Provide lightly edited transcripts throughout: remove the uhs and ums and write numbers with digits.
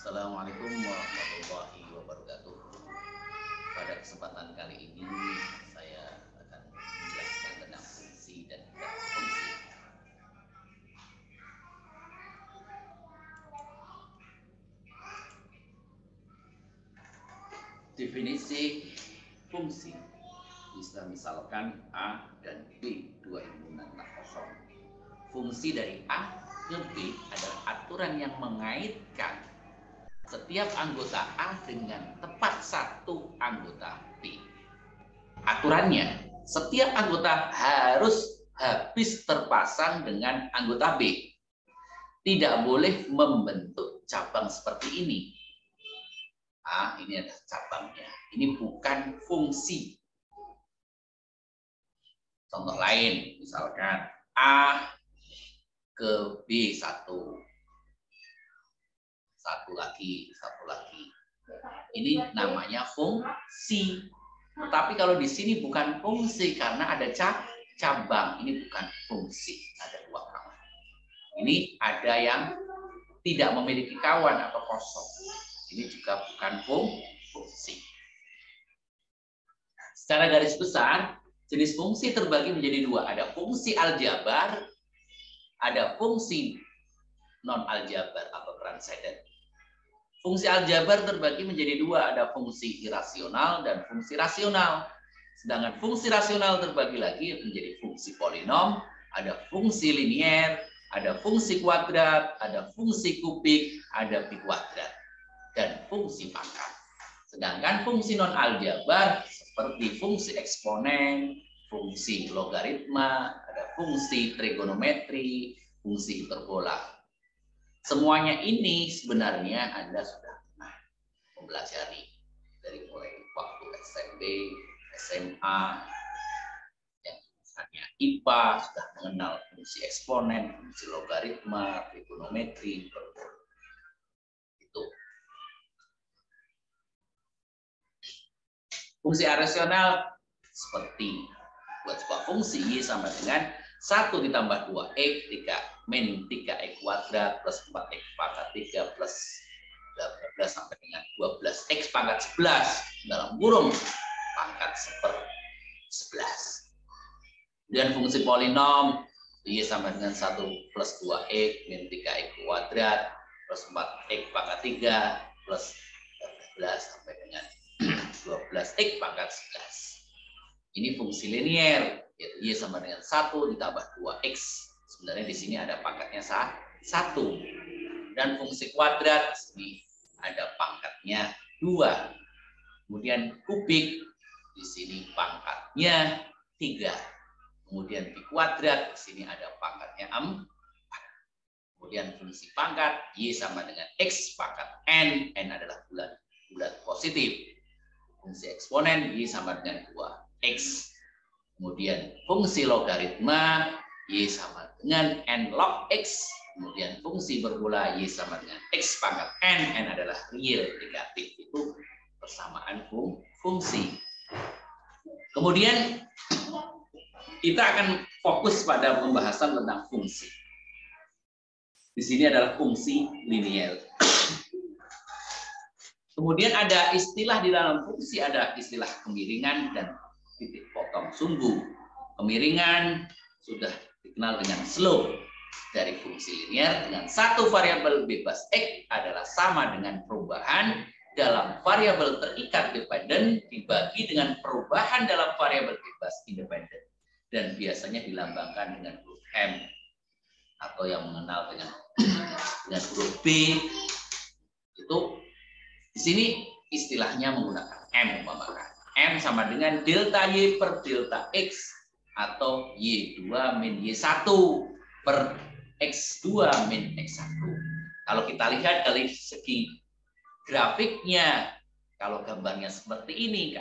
Assalamualaikum warahmatullahi wabarakatuh. Pada kesempatan kali ini saya akan menjelaskan tentang fungsi dan tidak fungsi. Definisi fungsi bisa misalkan A dan B, dua himpunan tak kosong. Fungsi dari A ke B adalah aturan yang mengaitkan setiap anggota A dengan tepat satu anggota B. Aturannya, setiap anggota harus habis terpasang dengan anggota B. Tidak boleh membentuk cabang seperti ini. Ini adalah cabangnya. Ini bukan fungsi. Contoh lain, misalkan A ke B satu lagi. Ini namanya fungsi. Tetapi kalau di sini bukan fungsi karena ada cabang. Ini bukan fungsi. Ada dua kawan. Ini ada yang tidak memiliki kawan atau kosong. Ini juga bukan fungsi. Secara garis besar, jenis fungsi terbagi menjadi dua. Ada fungsi aljabar, ada fungsi non-aljabar atau transenden. Fungsi aljabar terbagi menjadi dua, ada fungsi irasional dan fungsi rasional. Sedangkan fungsi rasional terbagi lagi menjadi fungsi polinom, ada fungsi linier, ada fungsi kuadrat, ada fungsi kubik, ada pi kuadrat, dan fungsi pangkat. Sedangkan fungsi non-aljabar seperti fungsi eksponen, fungsi logaritma, ada fungsi trigonometri, fungsi hiperbola. Semuanya ini sebenarnya Anda sudah pernah mempelajari dari mulai waktu SMP, SMA, yang misalnya IPA sudah mengenal fungsi eksponen, fungsi logaritma, trigonometri, hiperbola. Itu. Fungsi rasional seperti buat sebuah fungsi Y sama dengan 1 ditambah 2x, 3 min 3x kuadrat plus 4x pangkat 3 plus 12 sampai dengan 12x pangkat 11 dalam kurung pangkat 11. Dan fungsi polinom Y sama dengan 1 plus 2x min 3x kuadrat plus 4x pangkat 3 plus 12 sampai dengan 12x pangkat 11. Ini fungsi linier, yaitu Y sama dengan 1 ditambah 2x. Sebenarnya di sini ada pangkatnya 1. Dan fungsi kuadrat, ini ada pangkatnya 2. Kemudian kubik, di sini pangkatnya 3. Kemudian pi kuadrat, di sini ada pangkatnya 4. Kemudian fungsi pangkat, Y sama dengan X pangkat N adalah bulat positif. Fungsi eksponen, Y sama dengan 2x. Kemudian fungsi logaritma, Y sama dengan N log X. Kemudian fungsi berbola, Y sama dengan X pangkat N adalah real negatif. Itu persamaan fungsi. Kemudian kita akan fokus pada pembahasan tentang fungsi. Di sini adalah fungsi linier. Kemudian ada istilah di dalam fungsi, ada istilah kemiringan dan titik potong sumbu. Kemiringan sudah dikenal dengan slope dari fungsi linier dengan satu variabel bebas X adalah sama dengan perubahan dalam variabel terikat dependen dibagi dengan perubahan dalam variabel bebas independen. Dan biasanya dilambangkan dengan huruf M atau yang mengenal dengan huruf B. Itu di sini istilahnya menggunakan M, umpamakan. M sama dengan delta Y per delta X atau Y2 min Y1 per X2 min X1. Kalau kita lihat dari segi grafiknya, kalau gambarnya seperti ini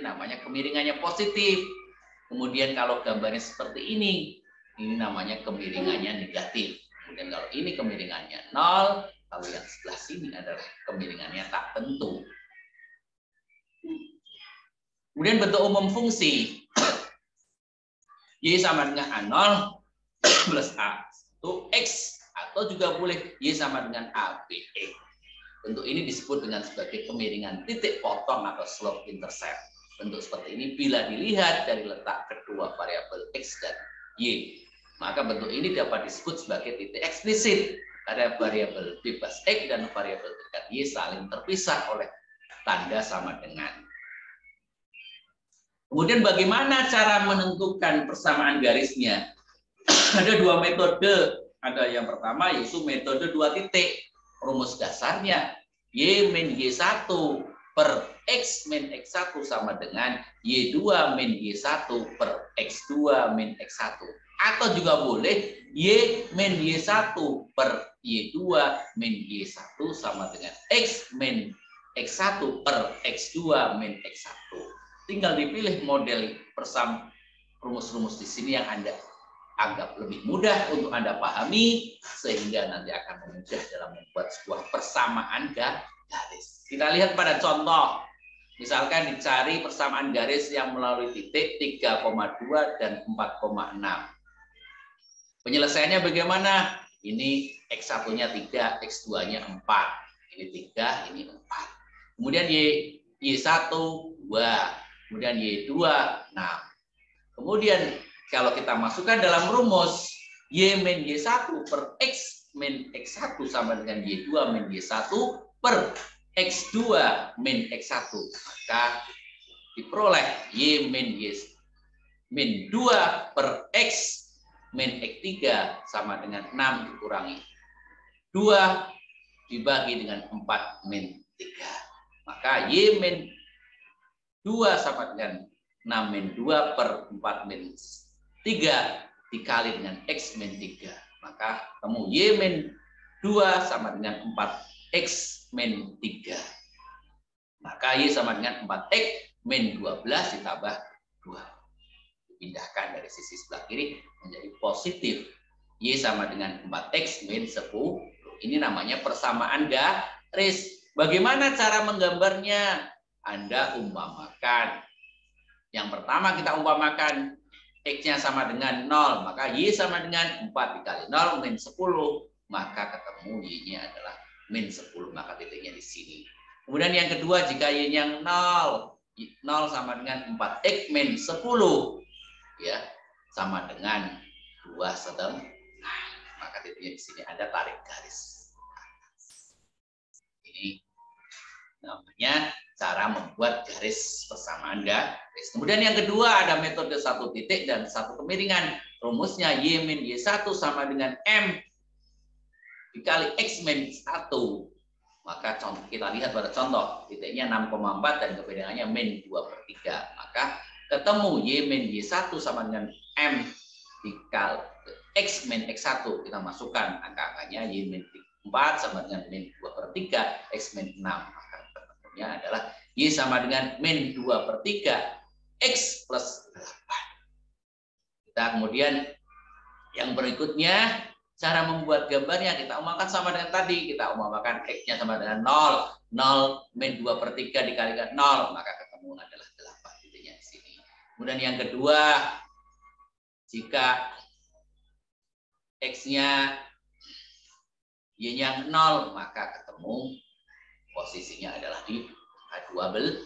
namanya kemiringannya positif. Kemudian kalau gambarnya seperti ini namanya kemiringannya negatif. Kemudian kalau ini kemiringannya 0, kalau yang sebelah sini adalah kemiringannya tak tentu. Kemudian bentuk umum fungsi Y sama dengan A0 plus A1X atau juga boleh Y sama dengan ABX. Bentuk ini disebut dengan sebagai kemiringan titik potong atau slope intercept. Bentuk seperti ini bila dilihat dari letak kedua variabel X dan Y, maka bentuk ini dapat disebut sebagai titik eksplisit karena variabel bebas X dan variabel terikat Y saling terpisah oleh tanda sama dengan. Kemudian bagaimana cara menentukan persamaan garisnya? Ada dua metode. Ada yang pertama yaitu metode dua titik. Rumus dasarnya Y-Y1 per X min X1 sama dengan Y2 min Y1 per X2 min X1. Atau juga boleh Y min Y1 per Y2 min Y1 sama dengan X min X1 per X2 min X1. Tinggal dipilih model rumus-rumus di sini yang Anda anggap lebih mudah untuk Anda pahami, sehingga nanti akan mudah dalam membuat sebuah persamaan garis. Kita lihat pada contoh, misalkan dicari persamaan garis yang melalui titik 3,2 dan 4,6. Penyelesaiannya bagaimana? Ini X1-nya 3, X2-nya 4. Ini 3, ini 4. Kemudian Y1, 2. Kemudian Y2, 6. Kemudian kalau kita masukkan dalam rumus Y min Y1 per X min X1 sama dengan Y2 min Y1 per X2 min X1, maka diperoleh Y min 2 per X min X3 sama dengan 6 dikurangi 2 dibagi dengan 4 min 3. Maka Y min 2 sama dengan 6 min 2 per 4 min 3 dikali dengan X min 3. Maka ketemu Y min 2 sama dengan 4X min 3. Maka Y sama dengan 4X min 12 ditambah 2. Dipindahkan dari sisi sebelah kiri menjadi positif. Y sama dengan 4X min 10. Ini namanya persamaan garis. Bagaimana cara menggambarnya? Anda umpamakan. Yang pertama kita umpamakan X-nya sama dengan 0, maka Y sama dengan 4 dikali 0 min 10, maka ketemu Y-nya adalah min 10, maka titiknya di sini. Kemudian yang kedua, jika Y-nya 0 sama dengan 4X min 10, ya, sama dengan 2,5, maka titiknya di sini ada tarik garis. Ini namanya cara membuat garis persamaan garis. Kemudian yang kedua ada metode satu titik dan satu kemiringan. Rumusnya Y min Y1 sama dengan M dikali X min 1. Maka contoh, kita lihat pada contoh, titiknya 6,4 dan kebiringannya min 2/3. Maka ketemu Y min Y1 sama dengan M dikali X min X1. Kita masukkan angka-angkanya Y min 4 sama dengan min 2/3, X min 6. Maka ketemunya adalah Y sama dengan min 2/3, X plus 8. Kita kemudian yang berikutnya, cara membuat gambarnya kita umpamakan sama dengan tadi. Kita umpamakan X-nya sama dengan 0. 0 min 2/3 dikalikan 0, maka ketemu adalah 8 titiknya di sini. Kemudian yang kedua, jika X-nya Y-nya 0, maka ketemu posisinya adalah di 12,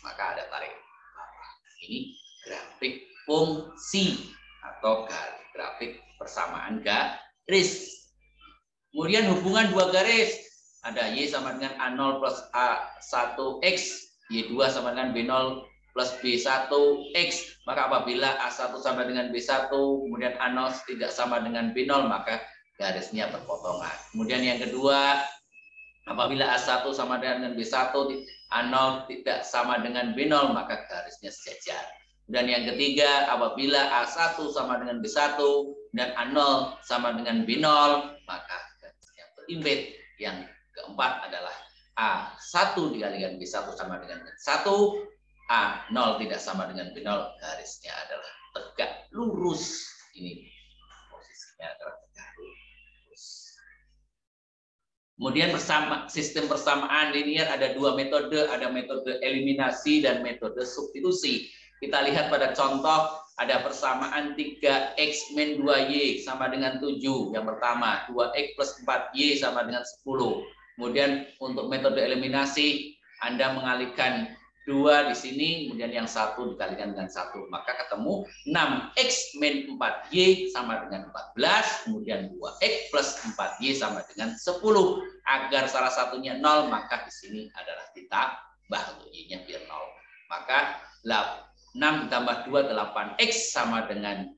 maka ada tarik bawah. Ini grafik fungsi atau grafik persamaan garis. Kemudian hubungan dua garis, ada Y sama dengan A0 plus A1X, Y2 sama dengan B0 plus B1X. Maka apabila A1 sama dengan B1, kemudian A0 tidak sama dengan B0, maka garisnya berpotongan. Kemudian yang kedua, apabila A1 sama dengan B1, A0 tidak sama dengan B0, maka garisnya sejajar. Dan yang ketiga, apabila A1 sama dengan B1 dan A0 sama dengan B0, maka garisnya berimbit. Yang keempat adalah A1 dikalikan B1 sama dengan 1, A0 tidak sama dengan B0, garisnya adalah tegak lurus. Ini posisinya adalah tegak lurus. Kemudian sistem persamaan linear ada dua metode, ada metode eliminasi dan metode substitusi. Kita lihat pada contoh, ada persamaan 3X min 2Y sama dengan 7. Yang pertama, 2X plus 4Y sama dengan 10. Kemudian untuk metode eliminasi, Anda mengalihkan 2 di sini, kemudian yang 1 dikalikan dengan 1. Maka ketemu 6X min 4Y sama dengan 14, kemudian 2X plus 4Y sama dengan 10. Agar salah satunya 0, maka di sini adalah ditambah untuk Y-nya biar 0. Maka 6 ditambah 2, 8X sama dengan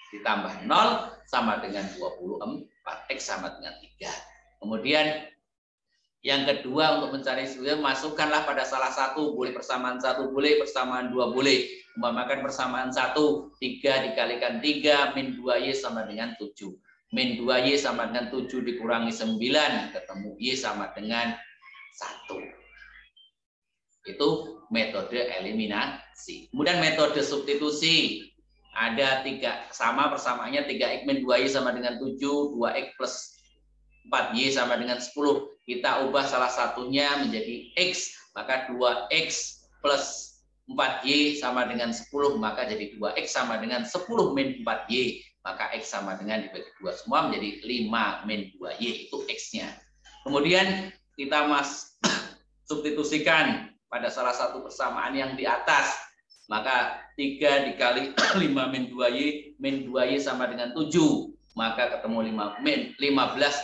ditambah 0 sama dengan 24, X sama dengan 3. Kemudian yang kedua, untuk mencari solusi, masukkanlah pada salah satu, boleh persamaan 1, boleh persamaan 2, boleh. Umpamakan persamaan 1, 3 dikalikan 3, min 2Y sama dengan 7. Min 2Y sama dengan 7 dikurangi 9, ketemu Y sama dengan 1. Itu metode eliminasi. Kemudian metode substitusi. Ada 3, sama persamaannya 3X min 2Y sama dengan 7, 2X plus 4Y sama dengan 10. Kita ubah salah satunya menjadi X, maka 2X plus 4Y sama dengan 10, maka jadi 2X sama dengan 10 min 4Y, maka X sama dengan dibagi 2 semua menjadi 5 min 2Y, itu X-nya. Kemudian kita substitusikan pada salah satu persamaan yang di atas, maka 3 dikali 5 min 2Y, min 2Y sama dengan 7. Maka ketemu 15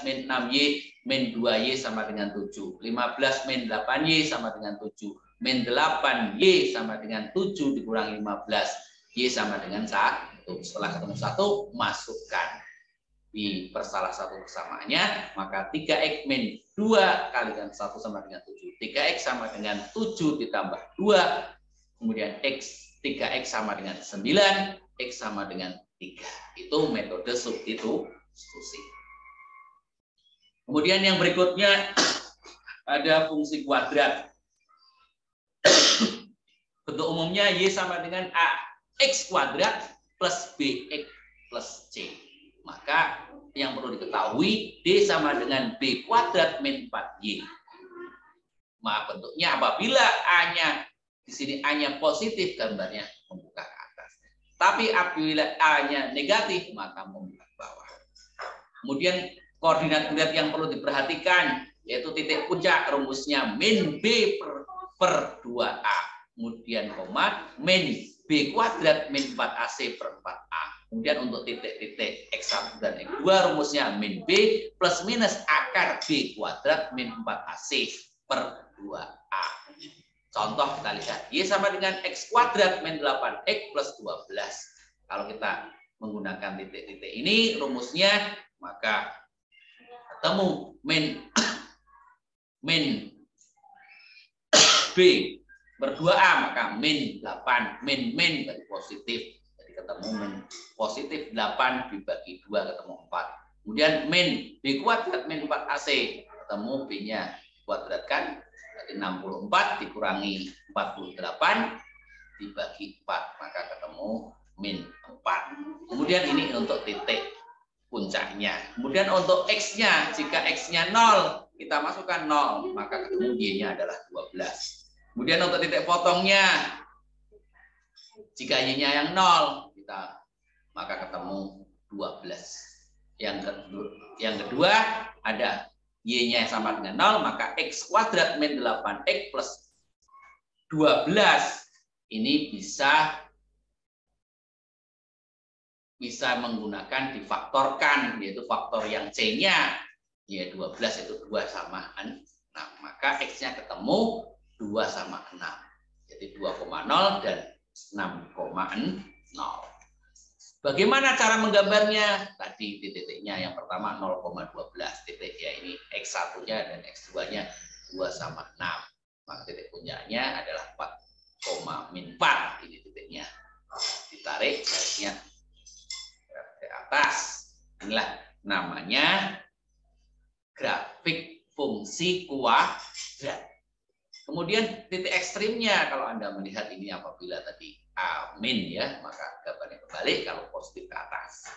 min 6Y min 2Y sama dengan 7. 15 min 8Y sama dengan 7. Min 8Y sama dengan 7 dikurangi 15. Y sama dengan 1. Setelah ketemu 1, masukkan di salah satu persamaannya. Maka 3X min 2 kalikan 1 sama dengan 7. 3X sama dengan 7 ditambah 2. Kemudian 3X sama dengan 9. X sama dengan 3. Itu metode substitusi. Kemudian yang berikutnya ada fungsi kuadrat. Bentuk umumnya Y sama dengan AX kuadrat plus BX plus C. Maka yang perlu diketahui, D sama dengan B kuadrat min 4Y. Maka bentuknya apabila A-nya di sini A-nya positif, gambarnya membuka ke atas. Tapi apabila A-nya negatif, maka membuka ke bawah. Kemudian koordinat yang perlu diperhatikan yaitu titik puncak, rumusnya min B per 2A. Kemudian koma min B kuadrat min 4AC per 4A. Kemudian untuk titik-titik X1 dan X2 rumusnya min B plus minus akar B kuadrat min 4AC per 2A. Contoh kita lihat, Y sama dengan X kuadrat min 8X plus 12. Kalau kita menggunakan titik-titik ini rumusnya, maka ketemu min B per 2A, maka min 8, min dari positif. Jadi ketemu min positif 8 dibagi 2 ketemu 4. Kemudian min B kuadrat min 4AC, ketemu B-nya kuadratkan. Jadi 64 dikurangi 48 dibagi 4, maka ketemu min 4. Kemudian ini untuk titik puncaknya. Kemudian untuk X-nya, jika X-nya 0, kita masukkan 0, maka ketemu Y-nya adalah 12. Kemudian untuk titik potongnya, jika Y-nya yang 0, maka ketemu 12. Yang kedua ada Y-nya sama dengan 0, maka X kuadrat min 8X plus 12 ini bisa menggunakan difaktorkan, yaitu faktor yang C-nya, ya 12 itu 2 sama 6. Maka X-nya ketemu 2 sama 6. Jadi 2,0 dan 6,0. Bagaimana cara menggambarnya? Tadi titiknya yang pertama 0,12 titik, ya ini X1-nya dan X2-nya 2 sama 6. Maka titik puncaknya adalah 4,4. Ini titiknya. Ditarik garisnya ke atas. Inilah namanya grafik fungsi kuadrat. Kemudian titik ekstrimnya, kalau Anda melihat ini apabila tadi A min, ya, maka gambarnya kebalik kalau positif ke atas.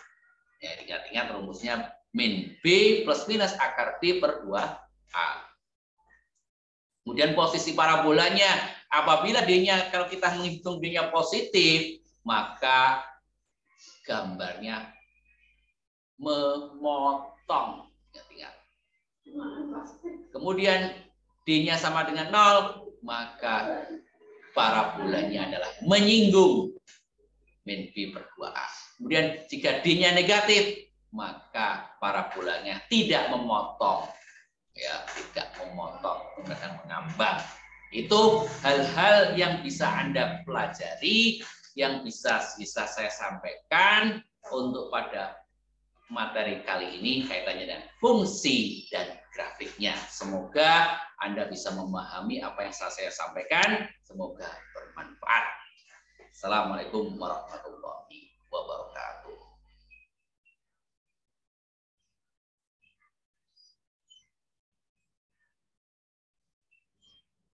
Ya, ingat-ingat rumusnya min B plus minus akar B per 2A. Kemudian posisi parabolanya, apabila D-nya, kalau kita menghitung D-nya positif, maka gambarnya memotong. Ingat-ingat. Kemudian kemudian D-nya sama dengan 0, maka parabolanya adalah menyinggung min B per 2A. Kemudian jika D-nya negatif, maka parabolanya tidak memotong, ya, tidak memotong, bukan mengambang. Itu hal-hal yang bisa Anda pelajari, yang bisa saya sampaikan untuk pada materi kali ini kaitannya dengan fungsi dan grafiknya. Semoga Anda bisa memahami apa yang saya sampaikan. Semoga bermanfaat. Assalamualaikum warahmatullahi wabarakatuh.